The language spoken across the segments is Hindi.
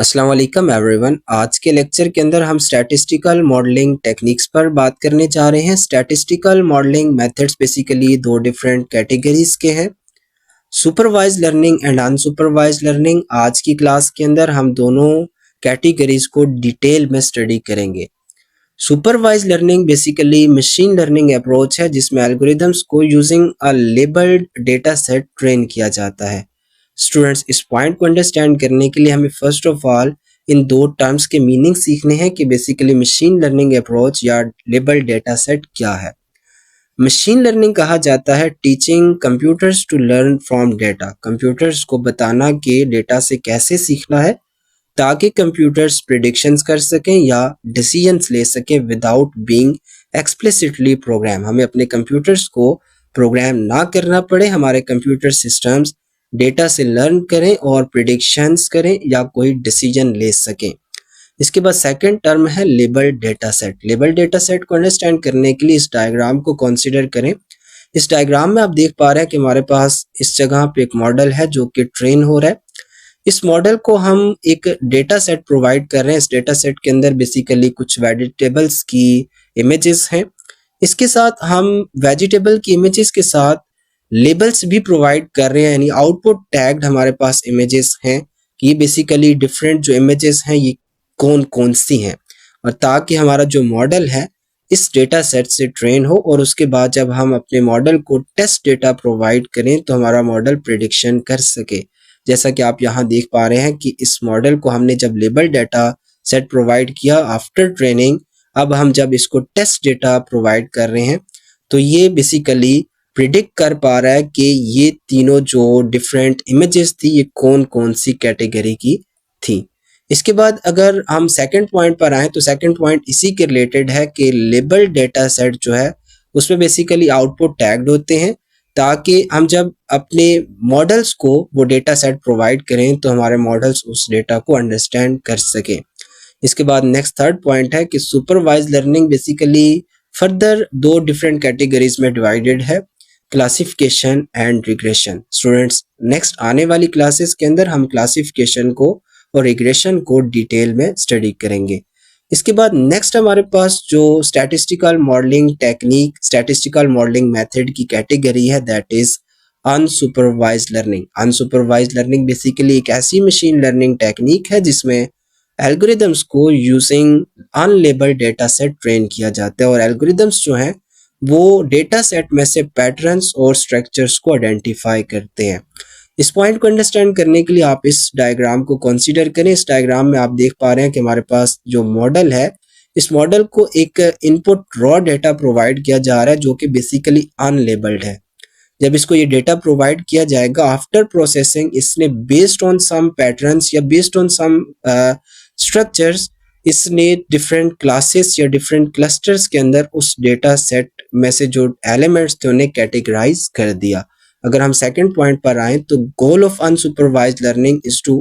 अस्सलाम वालेकुम एवरीवन। आज के लेक्चर के अंदर हम स्टैटिस्टिकल मॉडलिंग टेक्निक्स पर बात करने जा रहे हैं। स्टैटिस्टिकल मॉडलिंग मेथड्स बेसिकली दो डिफरेंट कैटेगरीज के हैं, supervise learning and unsupervise learning. आज की क्लास के अंदर हम दोनों कैटेगरीज को डिटेल में स्टडी करेंगे। Supervise learning basically machine learning approach है जिसमें एल्गोरिदम्स को using a labelled data set train किया जाता है। स्टूडेंट्स, इस पॉइंट को अंडरस्टैंड करने के लिए हमें फर्स्ट ऑफ ऑल इन दो टर्म्स के मीनिंग सीखने हैं कि बेसिकली मशीन लर्निंग अप्रोच या लेबल्ड डेटा सेट क्या है। मशीन लर्निंग कहा जाता है teaching computers to learn from data, computers को बताना कि डेटा से कैसे सीखना है ताकि कंप्यूटर्स प्रिडिक्शंस कर सकें या डिसीजंस ले सकें विदाउट बीइंग एक्सप्लिसिटली प्रोग्राम। हमें अपने कंप्यूटर्स को प्रोग्राम ना करना पड़े, हमारे कंप्यूटर सिस्टम्स डेटा से लर्न करें और प्रिडिक्शंस करें या कोई डिसीजन ले सकें। इसके बाद सेकंड टर्म है labelled data set. Labelled data set को अंडरस्टैंड करने के लिए इस डायग्राम को कंसीडर करें। इस डायग्राम में आप देख पा रहे हैं कि हमारे पास इस जगह पे एक मॉडल है जो कि ट्रेन हो रहा है। इस मॉडल को हम एक डेटा सेट प्रोवाइड कर रहे हैं। इस डेटा सेट के अंदर बेसिकली कुछ वेजिटेबल्स की इमेजेस हैं। इसके साथ हम वेजिटेबल की इमेजेस के साथ लेबल्स भी प्रोवाइड कर रहे हैं, यानी आउटपुट टैग्ड हमारे पास इमेजेस हैं कि ये बेसिकली डिफरेंट जो इमेजेस हैं ये कौन कौन सी हैं, और ताकि हमारा जो मॉडल है इस डेटा सेट से ट्रेन हो और उसके बाद जब हम अपने मॉडल को टेस्ट डेटा प्रोवाइड करें तो हमारा मॉडल प्रिडिक्शन कर सके। जैसा कि आप यहाँ देख पा रहे हैं कि इस मॉडल को हमने जब लेबल डेटा सेट प्रोवाइड किया आफ्टर ट्रेनिंग, अब हम जब इसको टेस्ट डेटा प्रोवाइड कर रहे हैं तो ये बेसिकली प्रिडिक्ट कर पा रहा है कि ये तीनों जो डिफरेंट इमेजेस थी ये कौन कौन सी कैटेगरी की थी। इसके बाद अगर हम सेकंड पॉइंट पर आए तो सेकंड पॉइंट इसी के रिलेटेड है कि लेबल डेटा सेट जो है उसमें बेसिकली आउटपुट टैग्ड होते हैं ताकि हम जब अपने मॉडल्स को वो डेटा सेट प्रोवाइड करें तो हमारे मॉडल्स उस डेटा को अंडरस्टैंड कर सकें। इसके बाद नेक्स्ट थर्ड पॉइंट है कि सुपरवाइज लर्निंग बेसिकली फर्दर दो डिफरेंट कैटेगरीज में डिवाइडेड है, classification and regression. Students, next आने वाली क्लासेस के अंदर हम क्लासिफिकेशन को और रिग्रेशन को डिटेल में स्टडी करेंगे। इसके बाद नेक्स्ट हमारे पास जो statistical modelling technique, statistical modelling method की कैटेगरी है that is unsupervised learning. Unsupervised learning basically एक ऐसी मशीन लर्निंग टेक्निक है जिसमें एल्गोरिदम्स को using unlabelled data set train किया जाता है और एल्गोरिदम्स जो हैं वो डेटा सेट में से पैटर्न्स और स्ट्रक्चर्स को आइडेंटिफाई करते हैं। इस पॉइंट को अंडरस्टैंड करने के लिए आप इस डायग्राम को कंसीडर करें। इस डायग्राम में आप देख पा रहे हैं कि हमारे पास जो मॉडल है इस मॉडल को एक इनपुट रॉ डेटा प्रोवाइड किया जा रहा है जो कि बेसिकली अनलेबल्ड है। जब इसको ये डेटा प्रोवाइड किया जाएगा आफ्टर प्रोसेसिंग इसने बेस्ड ऑन सम पैटर्न्स या बेस्ड ऑन सम स्ट्रक्चर्स इसने डिफरेंट क्लासेस या डिफरेंट क्लस्टर्स के अंदर उस डेटा सेट में से जो एलिमेंट्स थे उन्हें कैटेगराइज कर दिया। अगर हम सेकंड पॉइंट पर आए तो goal of unsupervised learning is to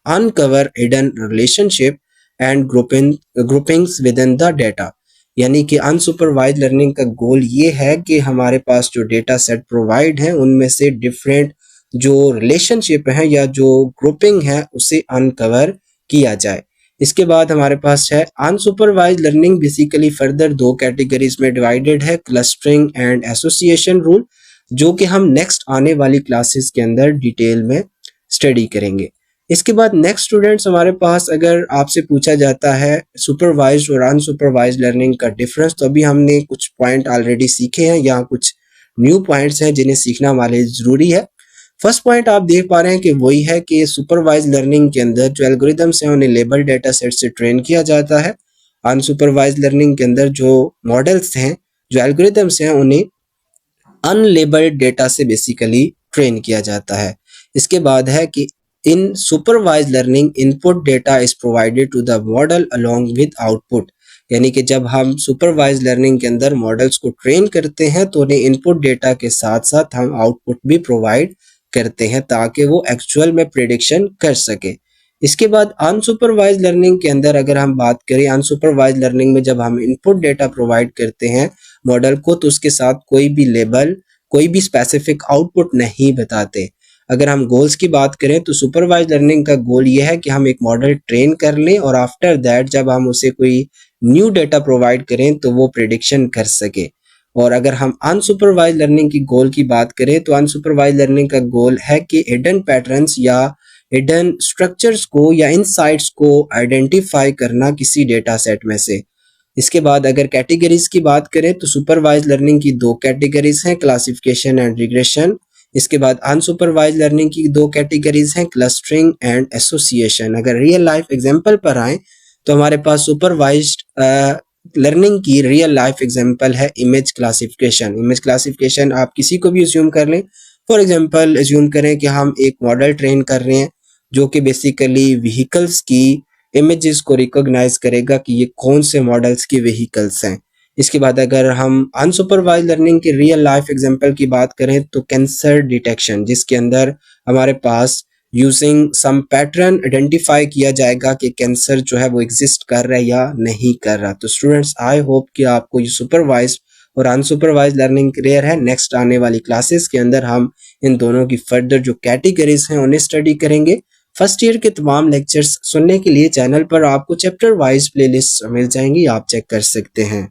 uncover hidden relationship and groupings with in the data, यानी कि अनसुपरवाइज्ड लर्निंग का गोल ये है कि हमारे पास जो डेटा सेट प्रोवाइड है उनमें से डिफरेंट जो रिलेशनशिप है या जो ग्रुपिंग है उसे अनकवर किया जाए। इसके बाद हमारे पास है अनसुपरवाइज्ड लर्निंग बेसिकली फर्दर दो कैटेगरीज में डिवाइडेड है, क्लस्टरिंग एंड एसोसिएशन रूल, जो कि हम नेक्स्ट आने वाली क्लासेस के अंदर डिटेल में स्टडी करेंगे। इसके बाद नेक्स्ट स्टूडेंट्स हमारे पास अगर आपसे पूछा जाता है सुपरवाइज्ड और अनसुपरवाइज्ड लर्निंग का डिफरेंस, तो अभी हमने कुछ पॉइंट ऑलरेडी सीखे हैं, यहाँ कुछ न्यू पॉइंट्स हैं जिन्हें सीखना हमारे लिए जरूरी है। फर्स्ट पॉइंट आप देख पा रहे हैं कि वही है कि सुपरवाइज्ड लर्निंग के अंदर जो एल्गोरिदम्स हैं उन्हें लेबल डेटा सेट से ट्रेन किया जाता है। अनसुपरवाइज्ड लर्निंग के अंदर जो मॉडल्स हैं, जो एल्गोरिदम्स हैं, उन्हें अनलेबल्ड डेटा से बेसिकली ट्रेन किया जाता है। इसके बाद है कि in supervised learning input data is provided to the model along with output, यानी कि जब हम सुपरवाइज्ड लर्निंग के अंदर मॉडल्स को ट्रेन करते हैं तो उन्हें इनपुट डेटा के साथ साथ हम आउटपुट भी प्रोवाइड करते हैं ताकि वो एक्चुअल में प्रेडिक्शन कर सके। इसके बाद अनसुपरवाइज्ड लर्निंग के अंदर अगर हम बात करें, अनसुपरवाइज्ड लर्निंग में जब हम इनपुट डेटा प्रोवाइड करते हैं मॉडल को तो उसके साथ कोई भी लेबल, कोई भी स्पेसिफिक आउटपुट नहीं बताते। अगर हम गोल्स की बात करें तो सुपरवाइज लर्निंग का गोल ये है कि हम एक मॉडल ट्रेन कर लें और आफ्टर दैट जब हम उसे कोई न्यू डेटा प्रोवाइड करें तो वो प्रिडिक्शन कर सके। और अगर हम अनसुपरवाइज लर्निंग की गोल की बात करें तो अनसुपरवाइज लर्निंग का गोल है कि हिडन पैटर्न्स या हिडन स्ट्रक्चर्स को या इनसाइट्स को आइडेंटिफाई करना किसी डेटा सेट में से। इसके बाद अगर कैटेगरीज की बात करें तो सुपरवाइज लर्निंग की दो कैटेगरीज हैं, क्लासिफिकेशन एंड रिग्रेशन। इसके बाद अनसुपरवाइज लर्निंग की दो कैटेगरीज हैं, क्लस्टरिंग एंड एसोसिएशन। अगर रियल लाइफ एग्जांपल पर आए तो हमारे पास सुपरवाइज्ड लर्निंग की रियल लाइफ एग्जांपल है इमेज क्लासिफिकेशन। इमेज क्लासिफिकेशन आप किसी को भी एज्यूम कर लें। फॉर एग्जांपल एज्यूम करें कि हम एक मॉडल ट्रेन कर रहे हैं जो कि बेसिकली व्हीकल्स की इमेजेस को रिकॉग्नाइज करेगा कि ये कौन से मॉडल्स की व्हीकल्स हैं। इसके बाद अगर हम अनसुपरवाइज लर्निंग की रियल लाइफ एग्जांपल की बात करें तो कैंसर डिटेक्शन, जिसके अंदर हमारे पास यूजिंग सम पैटर्न आइडेंटिफाई किया जाएगा कि कैंसर जो है वो एग्जिस्ट कर रहा है या नहीं कर रहा। तो स्टूडेंट्स आई होप कि आपको ये सुपरवाइज और अनसुपरवाइज लर्निंग क्लियर है। नेक्स्ट आने वाली क्लासेस के अंदर हम इन दोनों की फर्दर जो कैटेगरीज हैं उन्हें स्टडी करेंगे। फर्स्ट ईयर के तमाम लेक्चर्स सुनने के लिए चैनल पर आपको चैप्टर वाइज प्लेलिस्ट मिल जाएंगी, आप चेक कर सकते हैं।